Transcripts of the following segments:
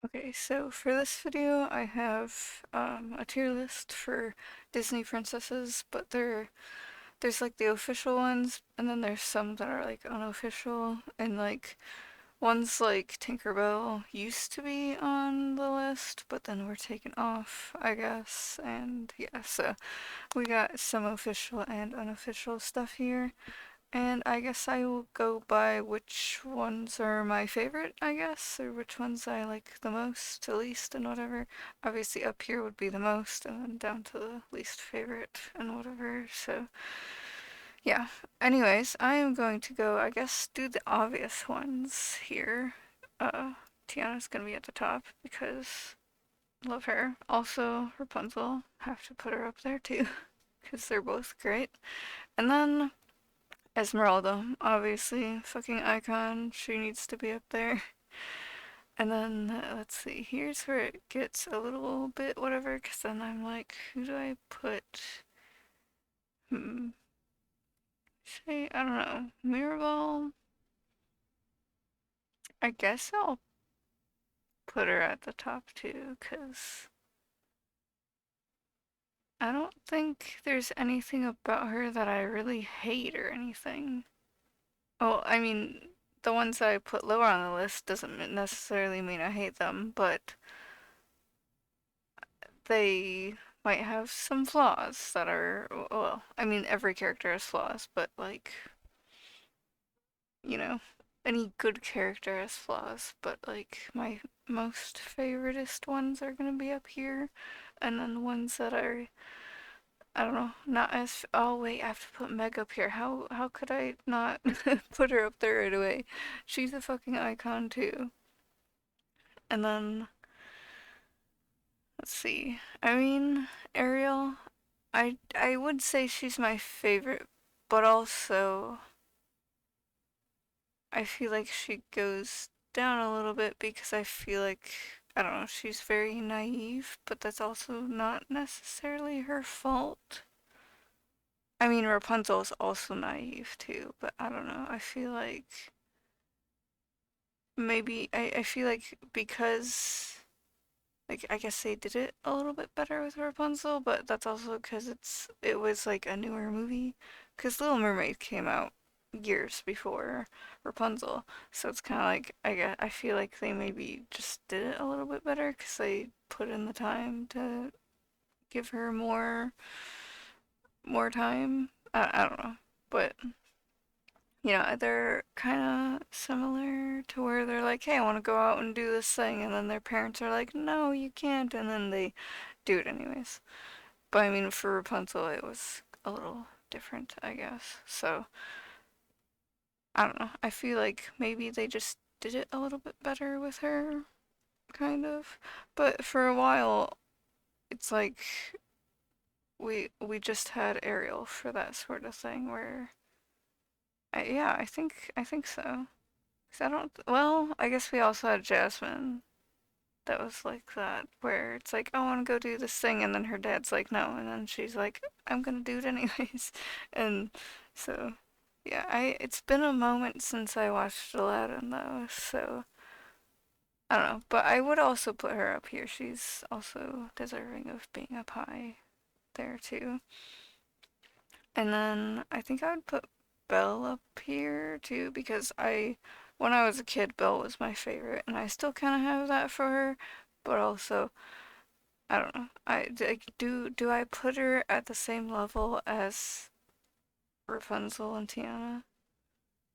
Okay, so for this video, I have a tier list for Disney princesses, but there's like the official ones, and then there's some that are like unofficial, and like ones like Tinkerbell used to be on the list, but then were taken off, I guess, and yeah, so we got some official and unofficial stuff here. And I guess I will go by which ones are my favorite, I guess, or which ones I like the most, to least, and whatever. Obviously, up here would be the most, and then down to the least favorite, and whatever. So, yeah. Anyways, I am going to go, I guess, do the obvious ones here. Uh, Tiana's gonna be at the top because love her. Also, Rapunzel, have to put her up there too, because they're both great. And then Esmeralda, obviously, fucking icon. She needs to be up there. And then, let's see, here's where it gets a little bit whatever, because then I'm like, who do I put? Hmm, say, I don't know, Mirabelle? I guess I'll put her at the top too, because I don't think there's anything about her that I really hate or anything. Well, I mean, the ones that I put lower on the list doesn't necessarily mean I hate them, but they might have some flaws that are, well, I mean, every character has flaws, but like, you know, any good character has flaws, but like, my most favoritist ones are gonna be up here, and then the ones that are, I don't know, not as, oh wait, I have to put Meg up here. How could I not put her up there right away? She's a fucking icon too. And then, let's see, I mean, Ariel, I would say she's my favorite, but also I feel like she goes down a little bit because I feel like I don't know, she's very naive, but that's also not necessarily her fault. I mean, Rapunzel is also naive too, but I don't know. I feel like maybe I feel like because like I guess they did it a little bit better with Rapunzel, but that's also because it was like a newer movie. Because Little Mermaid came out years before Rapunzel, so it's kind of like I feel like they maybe just did it a little bit better because they put in the time to give her more time. I don't know, but they're kind of similar to where they're like, hey, I want to go out and do this thing, and then their parents are like, no, you can't, and then they do it anyways. But I mean, for Rapunzel, it was a little different, I guess. So, I don't know. I feel like maybe they just did it a little bit better with her, kind of. But for a while, it's like we just had Ariel for that sort of thing where yeah, I think so. 'Cause I don't, well, I guess we also had Jasmine that was like that, where it's like, I want to go do this thing, and then her dad's like, no, and then she's like, I'm gonna do it anyways. And so, yeah, it's been a moment since I watched Aladdin though, so I don't know, but I would also put her up here. She's also deserving of being up high there too. And then I think I would put Belle up here too because when I was a kid, Belle was my favorite, and I still kind of have that for her, but also I don't know. Like, do I put her at the same level as Rapunzel and Tiana?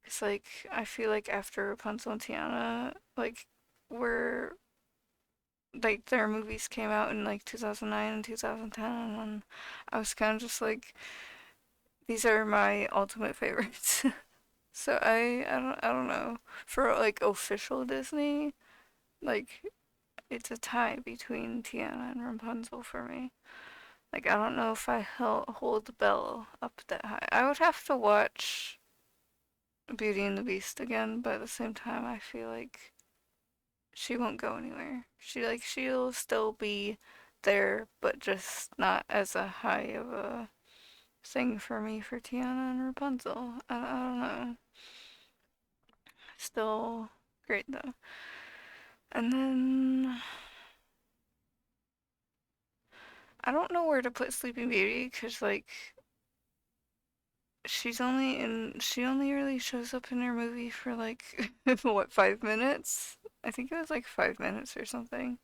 It's like I feel like after Rapunzel and Tiana, like were like their movies came out in like 2009 and 2010, and I was kind of just like, these are my ultimate favorites. So I don't know. For like official Disney, like it's a tie between Tiana and Rapunzel for me. Like, I don't know if I hold Belle up that high. I would have to watch Beauty and the Beast again, but at the same time, I feel like she won't go anywhere. She'll still be there, but just not as a high of a thing for me for Tiana and Rapunzel. I don't know. Still great though. And then I don't know where to put Sleeping Beauty because like she only really shows up in her movie for like what 5 minutes? I think it was like 5 minutes or something,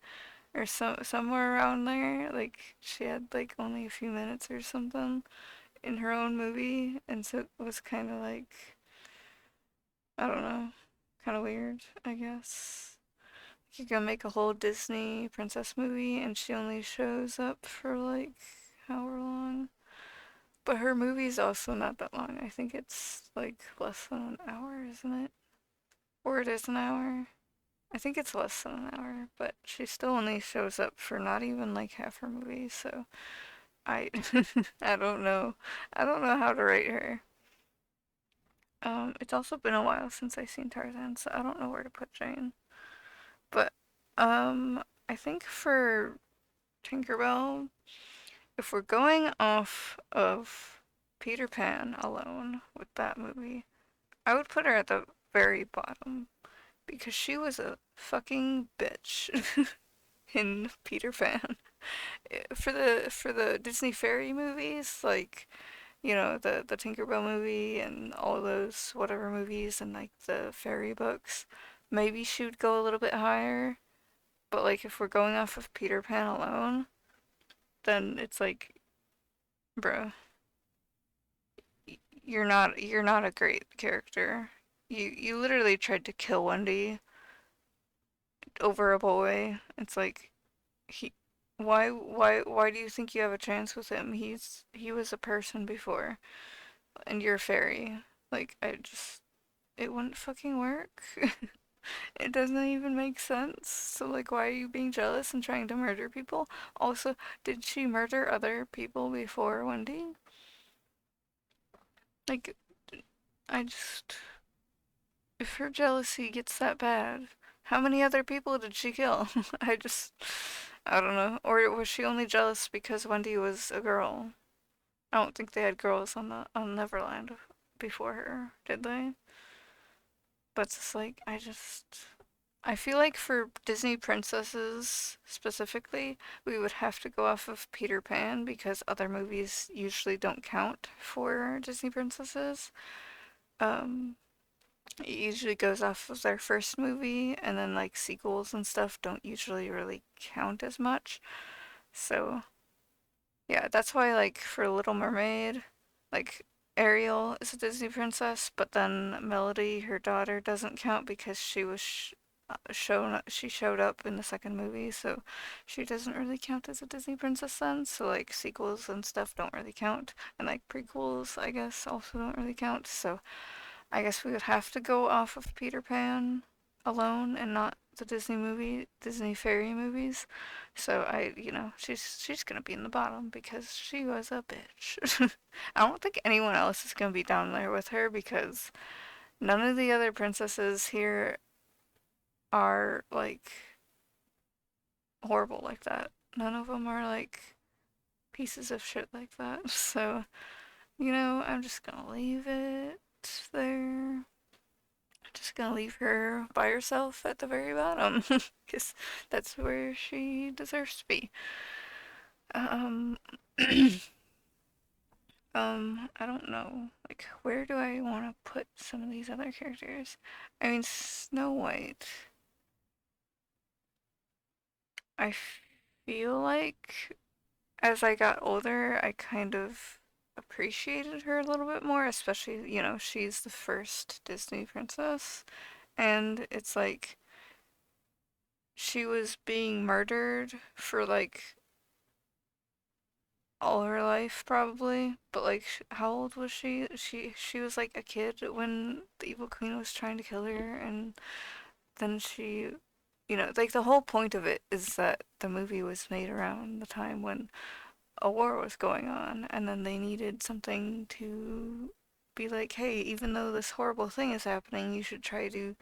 or somewhere around there. Like she had like only a few minutes or something in her own movie, and so it was kind of like I don't know, kind of weird, I guess. You're gonna make a whole Disney princess movie, and she only shows up for like however long. But her movie's also not that long. I think it's like less than an hour, isn't it? Or it is an hour. I think it's less than an hour, but she still only shows up for not even like half her movie, so I I don't know. I don't know how to rate her. It's also been a while since I seen Tarzan, so I don't know where to put Jane. But I think for Tinkerbell, if we're going off of Peter Pan alone with that movie, I would put her at the very bottom because she was a fucking bitch in Peter Pan. For the Disney fairy movies, like the Tinkerbell movie and all those whatever movies and like the fairy books, maybe she would go a little bit higher. But like if we're going off of Peter Pan alone, then it's like, bro, you're not a great character. You literally tried to kill Wendy over a boy. It's like he why do you think you have a chance with him? He was a person before and you're a fairy. Like it wouldn't fucking work. It doesn't even make sense. So like why are you being jealous and trying to murder people? Also, did she murder other people before Wendy? Like I just if her jealousy gets that bad, how many other people did she kill? I don't know. Or was she only jealous because Wendy was a girl? I don't think they had girls on Neverland before her, did they? But it's like I feel like for Disney princesses specifically, we would have to go off of Peter Pan because other movies usually don't count for Disney princesses. Um, it usually goes off of their first movie, and then like sequels and stuff don't usually really count as much. So yeah, that's why like for Little Mermaid, like Ariel is a Disney princess, but then Melody, her daughter, doesn't count because she showed up in the second movie, so she doesn't really count as a Disney princess then. So like sequels and stuff don't really count, and like prequels, I guess, also don't really count. So I guess we would have to go off of Peter Pan alone and not the Disney fairy movies. So she's gonna be in the bottom because she was a bitch. I don't think anyone else is gonna be down there with her because none of the other princesses here are like horrible like that. None of them are like pieces of shit like that. So, I'm just gonna leave it there. Just gonna leave her by herself at the very bottom because that's where she deserves to be. Um, I don't know. Like, where do I want to put some of these other characters? I mean, Snow White. I feel like as I got older, I kind of appreciated her a little bit more, especially, she's the first Disney princess. And it's like she was being murdered for like all her life probably, but like how old was she? She was like a kid when the evil queen was trying to kill her, and then like the whole point of it is that the movie was made around the time when a war was going on, and then they needed something to be like, hey, even though this horrible thing is happening, you should try to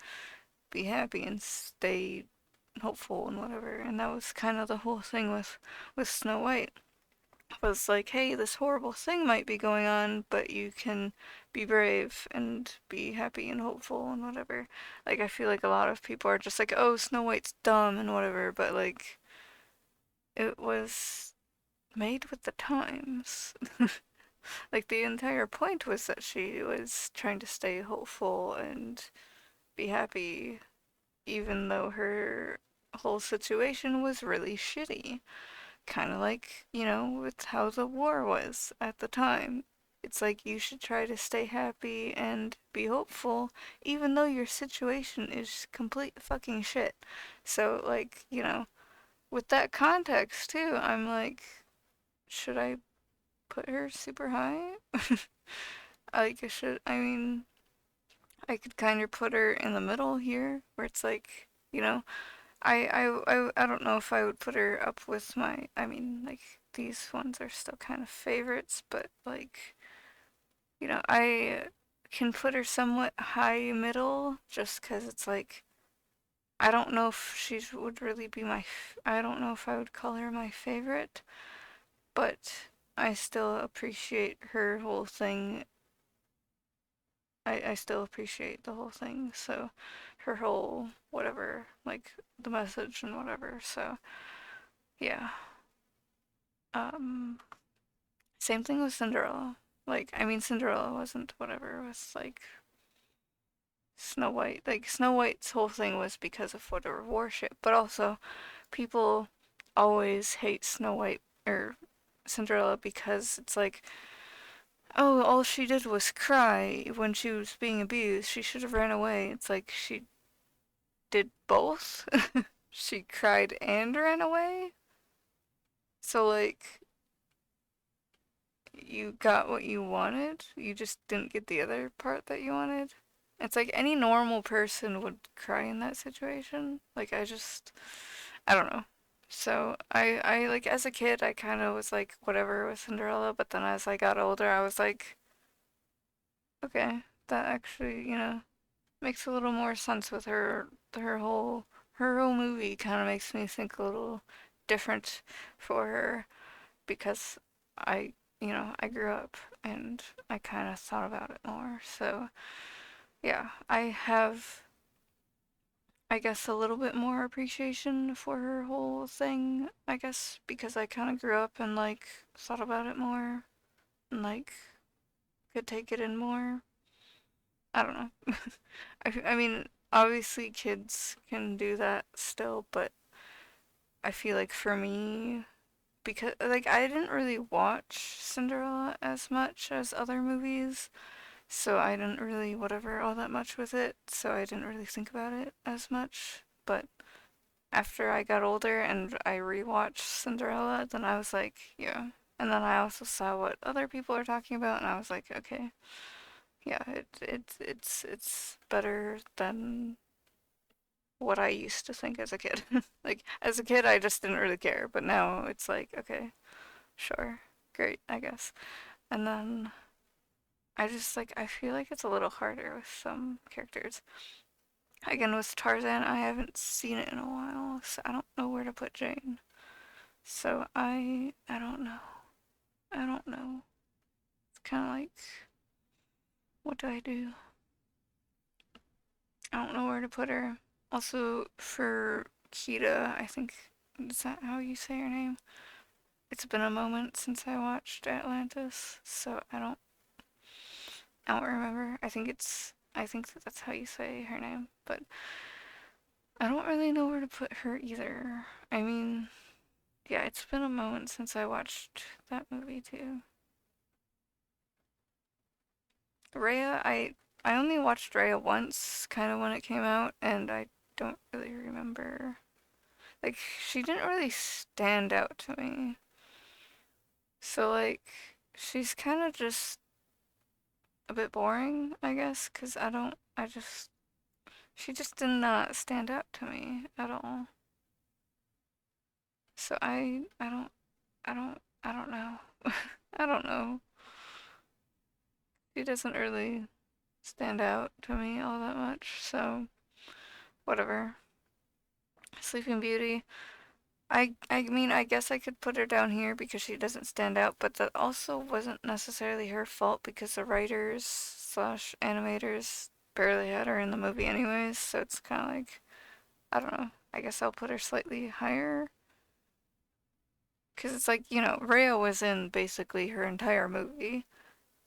be happy and stay hopeful and whatever. And that was kind of the whole thing with Snow White. Was like, hey, this horrible thing might be going on, but you can be brave and be happy and hopeful and whatever. Like, I feel like a lot of people are just like, oh, Snow White's dumb and whatever, but like, it was. made with the times. Like the entire point was that she was trying to stay hopeful and be happy, even though her whole situation was really shitty. Kind of like, with how the war was at the time. It's like you should try to stay happy and be hopeful, even though your situation is complete fucking shit. So, like, with that context too, I'm like, should I put her super high? Like, I mean, I could kind of put her in the middle here, where it's like, I don't know if I would put her up with I mean, like, these ones are still kind of favorites, but, like, I can put her somewhat high middle, just because it's like, I don't know if she would really be I don't know if I would call her my favorite, but I still appreciate her whole thing. I still appreciate the whole thing, so her whole whatever, like the message and whatever, so yeah. Um, Same thing with Cinderella. Like, I mean, Cinderella wasn't whatever, it was like Snow White. Like, Snow White's whole thing was because of whatever worship, but also people always hate Snow White or Cinderella because it's like, oh, all she did was cry when she was being abused. She should have ran away. It's like she did both. She cried and ran away. So, like, you got what you wanted. You just didn't get the other part that you wanted. It's like any normal person would cry in that situation. Like, I don't know. So, I like, as a kid, I kind of was like, whatever with Cinderella, but then as I got older, I was like, okay, that actually, makes a little more sense with her whole movie kind of makes me think a little different for her because I grew up and I kind of thought about it more. So, yeah, I have, I guess, a little bit more appreciation for her whole thing, I guess, because I kind of grew up and, like, thought about it more and, like, could take it in more. I don't know. I mean, obviously kids can do that still, but I feel like for me, because, like, I didn't really watch Cinderella as much as other movies, so I didn't really whatever all that much with it, so I didn't really think about it as much. But after I got older and I rewatched Cinderella, then I was like, yeah. And then I also saw what other people are talking about, and I was like, okay, yeah, it's better than what I used to think as a kid. Like, as a kid, I just didn't really care, but now it's like, okay, sure, great, I guess. And then I feel like it's a little harder with some characters. Again, with Tarzan, I haven't seen it in a while, so I don't know where to put Jane. So I don't know. I don't know. It's kind of like, what do I do? I don't know where to put her. Also, for Kita, I think, is that how you say her name? It's been a moment since I watched Atlantis, so I don't remember. I think that that's how you say her name, but I don't really know where to put her either. I mean, yeah, it's been a moment since I watched that movie too. Rhea, I only watched Rhea once, kind of when it came out, and I don't really remember. Like, she didn't really stand out to me. So, like, she's kind of just a bit boring, I guess, because she just did not stand out to me at all. So I don't know. I don't know. She doesn't really stand out to me all that much, so whatever. Sleeping Beauty. I mean, I guess I could put her down here because she doesn't stand out, but that also wasn't necessarily her fault because the writers slash animators barely had her in the movie anyways, so it's kind of like, I don't know. I guess I'll put her slightly higher Because it's like, Rhea was in basically her entire movie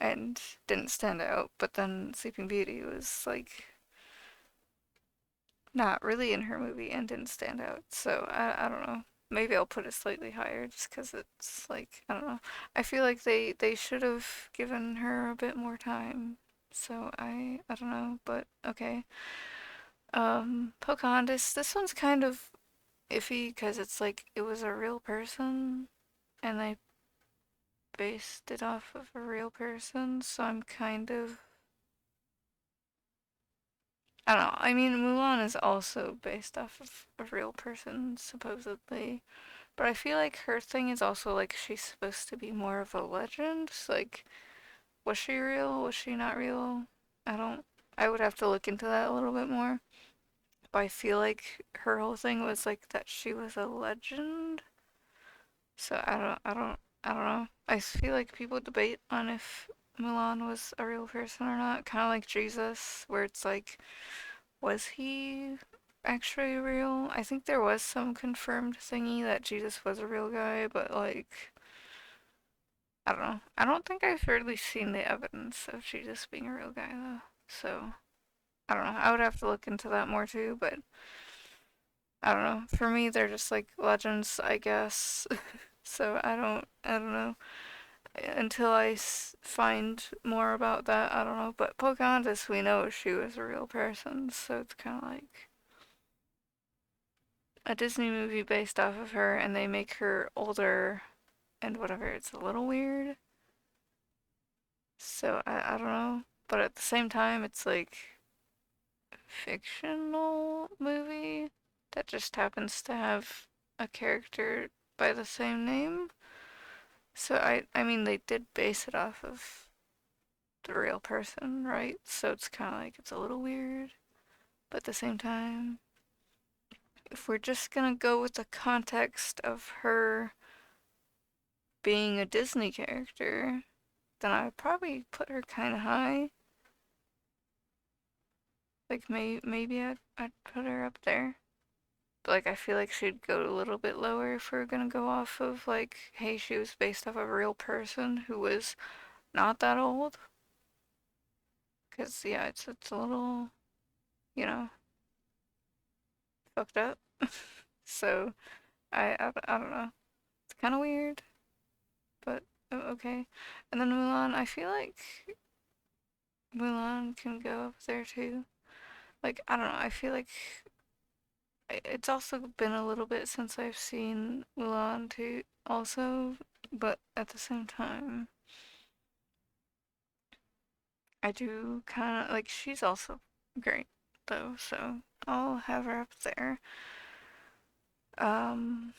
and didn't stand out, but then Sleeping Beauty was like not really in her movie and didn't stand out. So I don't know. Maybe I'll put it slightly higher just because it's like, I don't know. I feel like they should have given her a bit more time. So I don't know, but okay. Pocahontas, this one's kind of iffy because it's like it was a real person and they based it off of a real person, so I'm kind of, I don't know. I mean, Mulan is also based off of a real person, supposedly. But I feel like her thing is also like she's supposed to be more of a legend. So, like, was she real? Was she not real? I don't. I would have to look into that a little bit more. But I feel like her whole thing was like that she was a legend. So I don't know. I feel like people debate on if Mulan was a real person or not. Kind of like Jesus, where it's like, was he actually real? I think there was some confirmed thingy that Jesus was a real guy, but like, I don't know. I don't think I've really seen the evidence of Jesus being a real guy though. So, I don't know. I would have to look into that more too, but I don't know. For me, they're just like legends, I guess. So, I don't know. Until find more about that, I don't know. But Pocahontas, we know she was a real person, so it's kind of like a Disney movie based off of her, and they make her older and whatever. It's a little weird. So I don't know. But at the same time, it's like a fictional movie that just happens to have a character by the same name. So I mean they did base it off of the real person, right? So it's kind of like it's a little weird, but at the same time, if we're just gonna go with the context of her being a Disney character, then I would probably put her kind of high. Like maybe I'd put her up there. But like I feel like she'd go a little bit lower if we're gonna go off of like, hey, she was based off of a real person who was not that old. Cause yeah, it's a little, you know, fucked up. So I don't know. It's kind of weird, but okay. And then Mulan, I feel like Mulan can go up there too. Like I don't know. I feel like it's also been a little bit since I've seen Mulan too, also, but at the same time, I do kind of like she's also great though, so I'll have her up there. Um,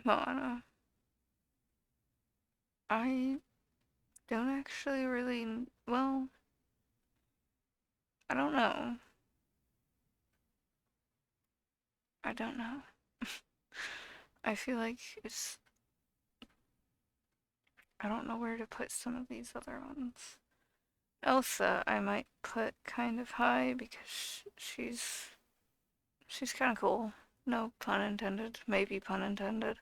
Moana. I don't actually really, well, I don't know. I don't know. I feel like I don't know where to put some of these other ones. Elsa, I might put kind of high because she's kind of cool. No pun intended. Maybe pun intended.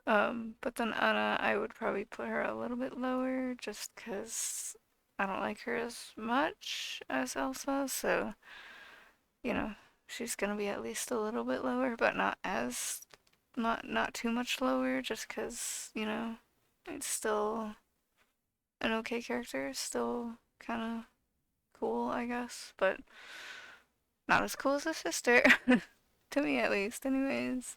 But then Anna, I would probably put her a little bit lower just because I don't like her as much as Elsa. So, you know, she's gonna be at least a little bit lower, but not too much lower just because, it's still an okay character. Still kind of cool, I guess, but not as cool as her sister. To me, at least, anyways.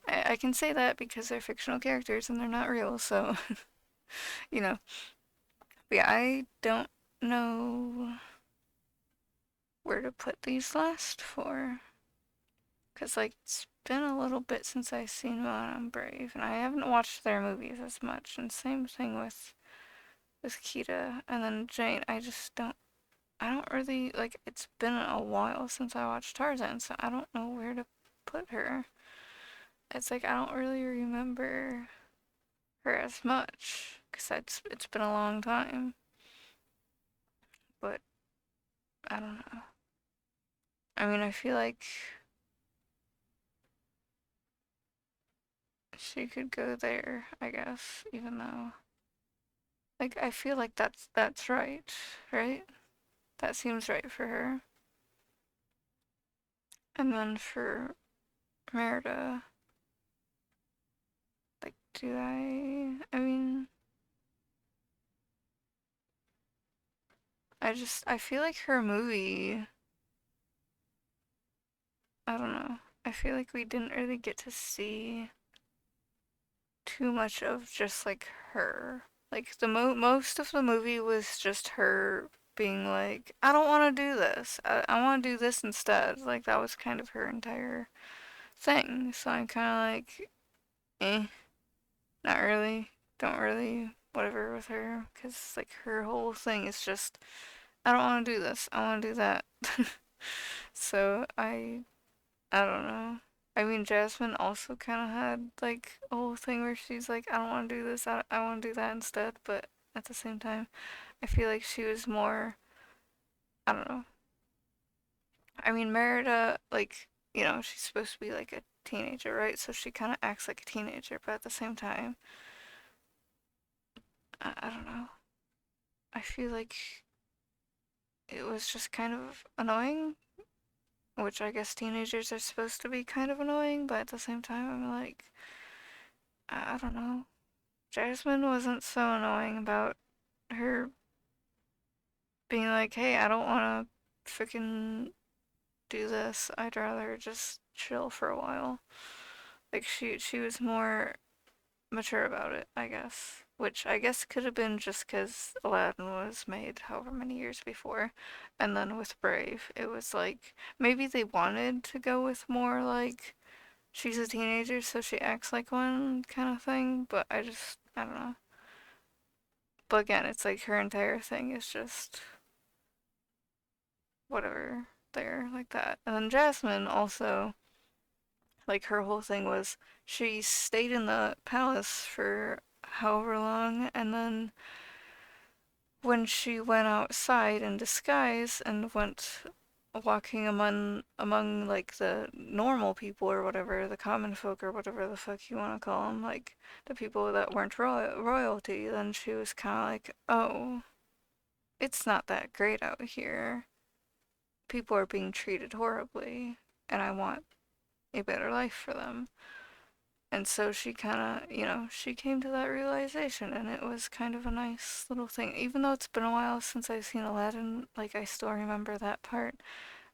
I can say that because they're fictional characters and they're not real, so, you know. But yeah, I don't know where to put these last four. Because, like, it's been a little bit since I've seen Moana and Brave, and I haven't watched their movies as much. And same thing with Kita. And then Jane, I don't really, like, it's been a while since I watched Tarzan, so I don't know where to put her. It's like, I don't really remember her as much, because it's been a long time. But I don't know. I mean, I feel like she could go there, I guess, even though like I feel like that's right, right? That seems right for her. And then for Merida, like do I mean I feel like her movie, I don't know. I feel like we didn't really get to see too much of just like her. Like the most of the movie was just her being like, I don't want to do this. I want to do this instead. Like that was kind of her entire thing. So I'm kind of like, eh, not really. Don't really whatever with her because like her whole thing is just, I don't want to do this. I want to do that. So I don't know. I mean, Jasmine also kind of had like a whole thing where she's like, I don't want to do this, I want to do that instead. But at the same time, I feel like she was more, I don't know. I mean, Merida, like, she's supposed to be like a teenager, right? So she kind of acts like a teenager, but at the same time, I don't know. I feel like it was just kind of annoying, which I guess teenagers are supposed to be kind of annoying, but at the same time, I'm like, I don't know. Jasmine wasn't so annoying about her being like, hey, I don't want to freaking do this. I'd rather just chill for a while. Like she was more mature about it, I guess. Which I guess could have been just because Aladdin was made however many years before. And then with Brave, it was like maybe they wanted to go with more like she's a teenager so she acts like one kind of thing, but I don't know. But again, it's like her entire thing is just whatever there like that. And then Jasmine also, like her whole thing was she stayed in the palace for however long, and then when she went outside in disguise and went walking among like the normal people or whatever, the common folk or whatever the fuck you want to call them, like the people that weren't royalty, then she was kind of like, oh, it's not that great out here. People are being treated horribly, and I want a better life for them. And so she kind of, she came to that realization, and it was kind of a nice little thing. Even though it's been a while since I've seen Aladdin, like, I still remember that part.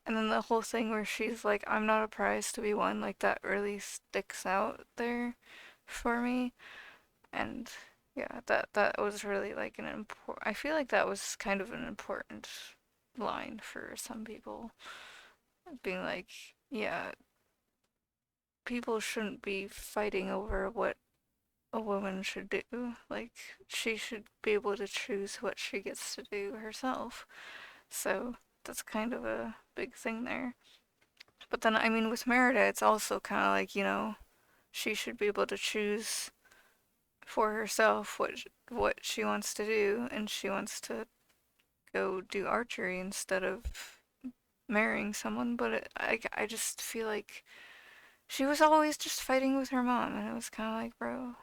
And then the whole thing where she's like, I'm not a prize to be won, like, that really sticks out there for me. And yeah, that was really like an important, I feel like that was kind of an important line for some people. Being like, yeah, people shouldn't be fighting over what a woman should do. Like, she should be able to choose what she gets to do herself. So, that's kind of a big thing there. But then, I mean, with Merida, it's also kind of like, she should be able to choose for herself what she wants to do, and she wants to go do archery instead of marrying someone. But I just feel like she was always just fighting with her mom, and it was kind of like, bro,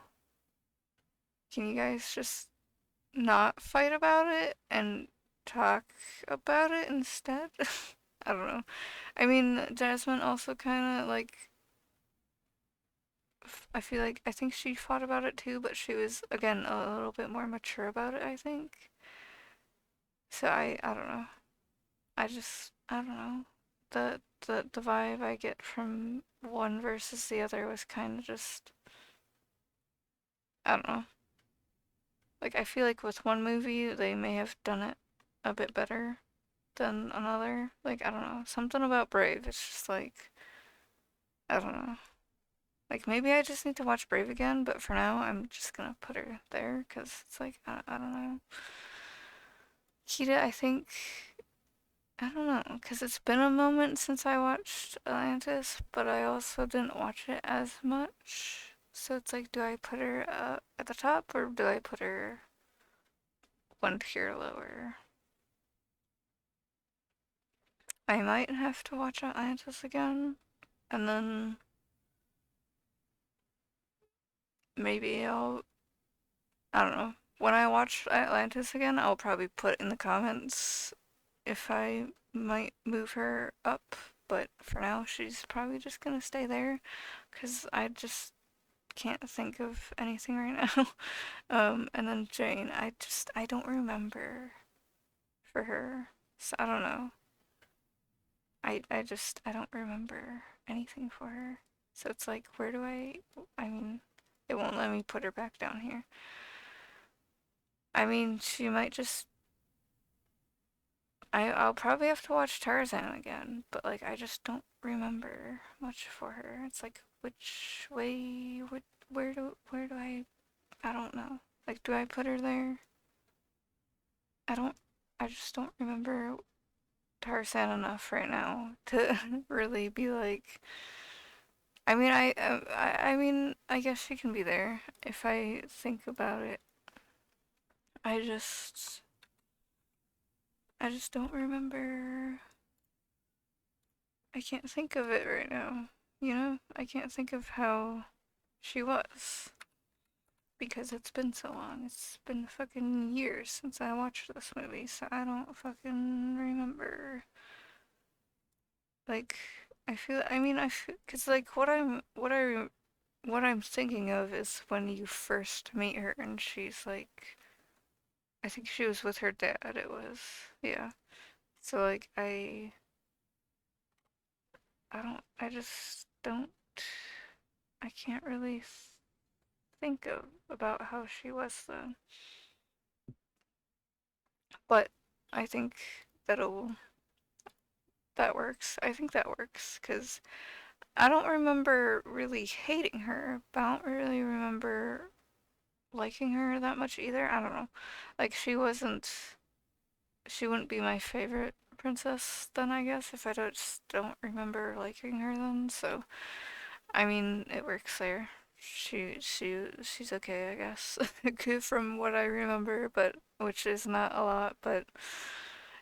can you guys just not fight about it and talk about it instead? I don't know. I mean, Jasmine also kind of like, I feel like, I think she fought about it too, but she was, again, a little bit more mature about it, I think. So I don't know. I don't know. The vibe I get from one versus the other was kind of just, I don't know. Like, I feel like with one movie, they may have done it a bit better than another. Like, I don't know. Something about Brave. It's just like, I don't know. Like, maybe I just need to watch Brave again, but for now, I'm just gonna put her there because it's like, I don't know. Kita, I think, I don't know, because it's been a moment since I watched Atlantis, but I also didn't watch it as much. So it's like, do I put her at the top or do I put her one tier lower? I might have to watch Atlantis again, and then maybe I don't know. When I watch Atlantis again, I'll probably put in the comments if I might move her up, but for now, she's probably just gonna stay there because I just can't think of anything right now. And then Jane, I don't remember for her, so I don't know. I don't remember anything for her. So it's like, where do I mean, it won't let me put her back down here. I mean, she might just I'll probably have to watch Tarzan again, but like I just don't remember much for her. It's like which way would where do I don't know. Like do I put her there? I don't I just don't remember Tarzan enough right now to really be like I mean I guess she can be there if I think about it. I just I just don't remember. I can't think of it right now. You know, I can't think of how she was because it's been so long. It's been fucking years since I watched this movie, so I don't fucking remember. Like, I feel, cause like what I'm thinking of is when you first meet her and she's like, I think she was with her dad. It was, yeah. So like, I just don't, I can't really think of about how she was then. But I think that'll that works. I think that works because I don't remember really hating her, but I don't really remember liking her that much either. I don't know. Like she wouldn't be my favorite princess then, I guess, if I just don't remember liking her then. So, I mean, it works there. She's okay, I guess. Good from what I remember, but which is not a lot, but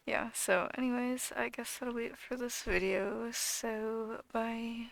yeah, so anyways, I guess that'll be it for this video. So, bye.